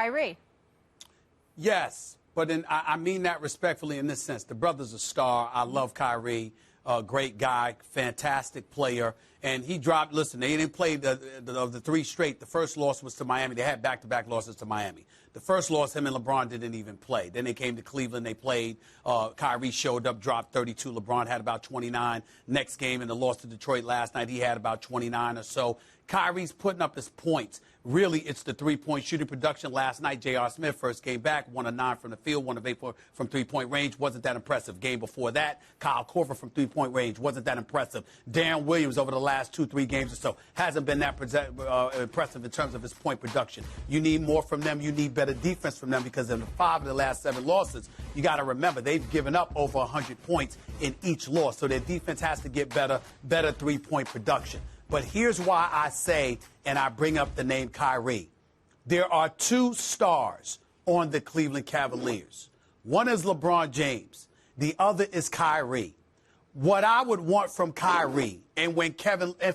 Kyrie. Yes, but I mean that respectfully in this sense. The brother's a star. I love Kyrie. Great guy, fantastic player. And he dropped, listen, they didn't play the three straight. The first loss was to Miami. They had back-to-back losses to Miami. The first loss, him and LeBron didn't even play. Then they came to Cleveland. They played. Kyrie showed up, dropped 32. LeBron had about 29. Next game in the loss to Detroit last night, he had about 29 or so. Kyrie's putting up his points. Really, it's the three-point shooting production. Last night, J.R. Smith first came back, 1 of 9 from the field, 1 of 8 from three-point range. Wasn't that impressive. Game before that, Kyle Korver from three-point range. Wasn't that impressive. Darren Williams over the last 2-3 games or so hasn't been that impressive in terms of his point production. You need more from them. You need better defense from them because in 5 of the last 7 losses, you got to remember, they've given up over 100 points in each loss. So their defense has to get better three-point production. But here's why I say, and I bring up the name Kyrie. There are 2 stars on the Cleveland Cavaliers. One is LeBron James. The other is Kyrie. What I would want from Kyrie and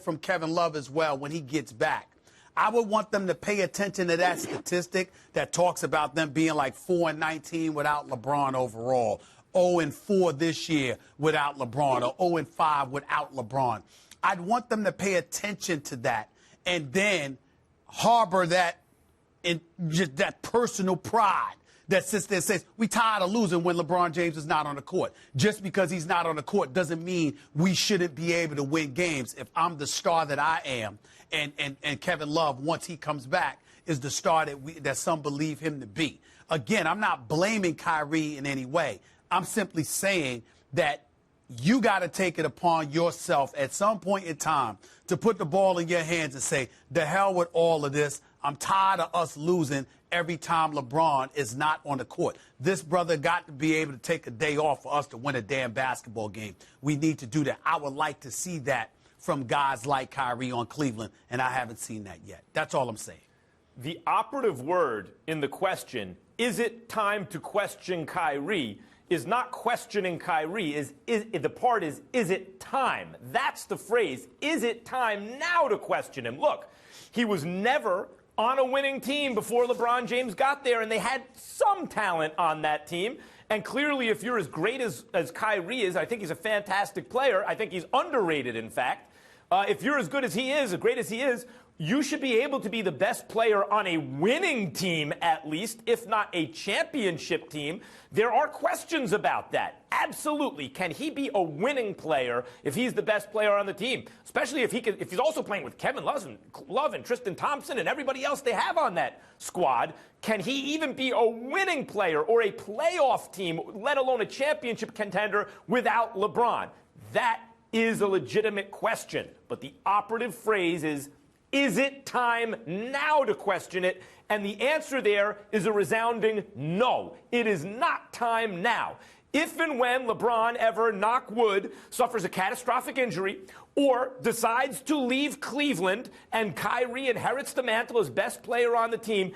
from Kevin Love as well when he gets back, I would want them to pay attention to that statistic that talks about them being like 4-19 without LeBron overall, 0-4 this year without LeBron, or 0-5 without LeBron. I'd want them to pay attention to that and then harbor that in just that personal pride that sits there and says, we tired of losing when LeBron James is not on the court. Just because he's not on the court doesn't mean we shouldn't be able to win games. If I'm the star that I am, and Kevin Love, once he comes back, is the star that some believe him to be. Again, I'm not blaming Kyrie in any way. I'm simply saying that you got to take it upon yourself at some point in time to put the ball in your hands and say, the hell with all of this. I'm tired of us losing every time LeBron is not on the court. This brother got to be able to take a day off for us to win a damn basketball game. We need to do that. I would like to see that from guys like Kyrie on Cleveland, and I haven't seen that yet. That's all I'm saying. The operative word in the question, is it time to question Kyrie, is not questioning Kyrie. Is it time? That's the phrase. Is it time now to question him? Look, he was never on a winning team before LeBron James got there, and they had some talent on that team. And clearly, if you're as great as Kyrie is, I think he's a fantastic player. I think he's underrated, in fact. If you're as good as he is, as great as he is, you should be able to be the best player on a winning team, at least, if not a championship team. There are questions about that. Absolutely. Can he be a winning player if he's the best player on the team? Especially if he's also playing with Kevin Love and Tristan Thompson and everybody else they have on that squad. Can he even be a winning player or a playoff team, let alone a championship contender, without LeBron? That is a legitimate question. But the operative phrase is it time now to question it? And the answer there is a resounding no. It is not time now. If and when LeBron ever, knock wood, suffers a catastrophic injury or decides to leave Cleveland and Kyrie inherits the mantle as best player on the team,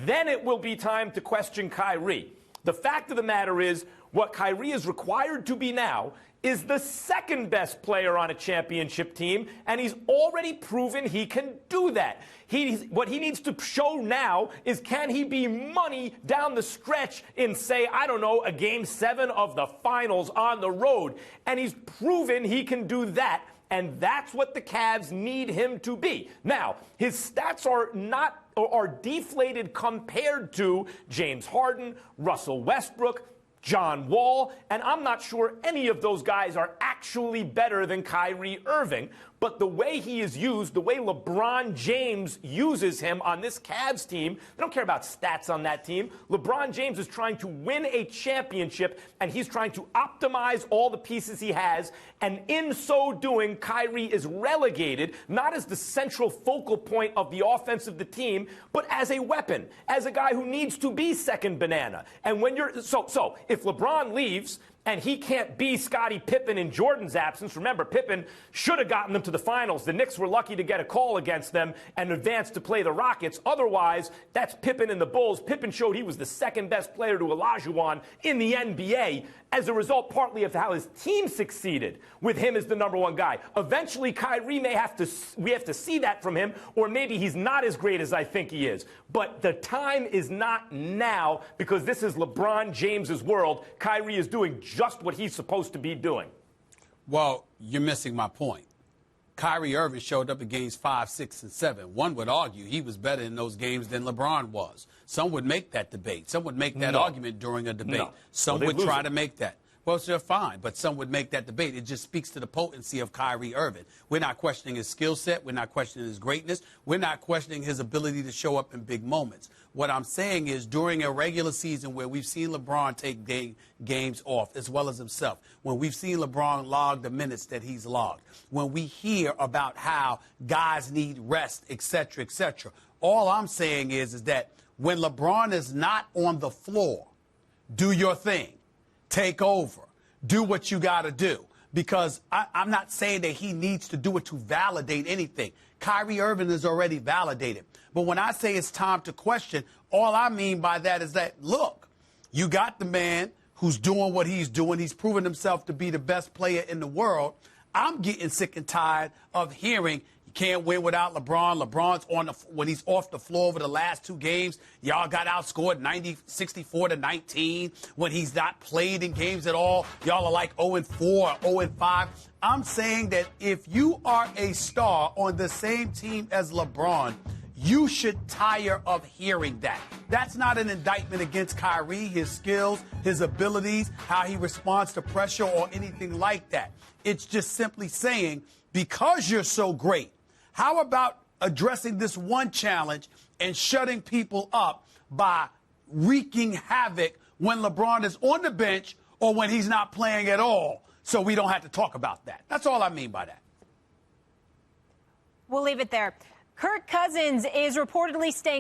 then it will be time to question Kyrie. The fact of the matter is, what Kyrie is required to be now is the second best player on a championship team, and he's already proven he can do that. What he needs to show now is, can he be money down the stretch in, say, I don't know, a Game 7 of the finals on the road? And he's proven he can do that, and that's what the Cavs need him to be. Now, his stats are deflated compared to James Harden, Russell Westbrook, John Wall, and I'm not sure any of those guys are actually better than Kyrie Irving. But the way he is used, the way LeBron James uses him on this Cavs team, they don't care about stats on that team. LeBron James is trying to win a championship, and he's trying to optimize all the pieces he has. And in so doing, Kyrie is relegated, not as the central focal point of the offense of the team, but as a weapon, as a guy who needs to be second banana. And when you're so if LeBron leaves and he can't be Scottie Pippen in Jordan's absence. Remember, Pippen should have gotten them to the finals. The Knicks were lucky to get a call against them and advance to play the Rockets. Otherwise, that's Pippen and the Bulls. Pippen showed he was the second best player to Olajuwon in the NBA as a result partly of how his team succeeded with him as the number one guy. Eventually, Kyrie we have to see that from him, or maybe he's not as great as I think he is. But the time is not now, because this is LeBron James's world. Kyrie is doing just what he's supposed to be doing. Well, you're missing my point. Kyrie Irving showed up in games 5, 6, and 7. One would argue he was better in those games than LeBron was. Some would make that debate. Some would make that argument during a debate. Some would try to make that. Well, they're fine, but some would make that debate. It just speaks to the potency of Kyrie Irving. We're not questioning his skill set. We're not questioning his greatness. We're not questioning his ability to show up in big moments. What I'm saying is, during a regular season where we've seen LeBron take games off, as well as himself, when we've seen LeBron log the minutes that he's logged, when we hear about how guys need rest, et cetera, all I'm saying is that when LeBron is not on the floor, do your thing. Take over. Do what you got to do. Because I'm not saying that he needs to do it to validate anything. Kyrie Irving is already validated. But when I say it's time to question, all I mean by that is that, look, you got the man who's doing what he's doing. He's proven himself to be the best player in the world. I'm getting sick and tired of hearing can't win without LeBron. LeBron's when he's off the floor over the last 2 games, y'all got outscored 64-19. When he's not played in games at all, y'all are like 0-4 or 0-5. I'm saying that if you are a star on the same team as LeBron, you should tire of hearing that. That's not an indictment against Kyrie, his skills, his abilities, how he responds to pressure or anything like that. It's just simply saying, because you're so great, how about addressing this one challenge and shutting people up by wreaking havoc when LeBron is on the bench or when he's not playing at all, so we don't have to talk about that? That's all I mean by that. We'll leave it there. Kirk Cousins is reportedly staying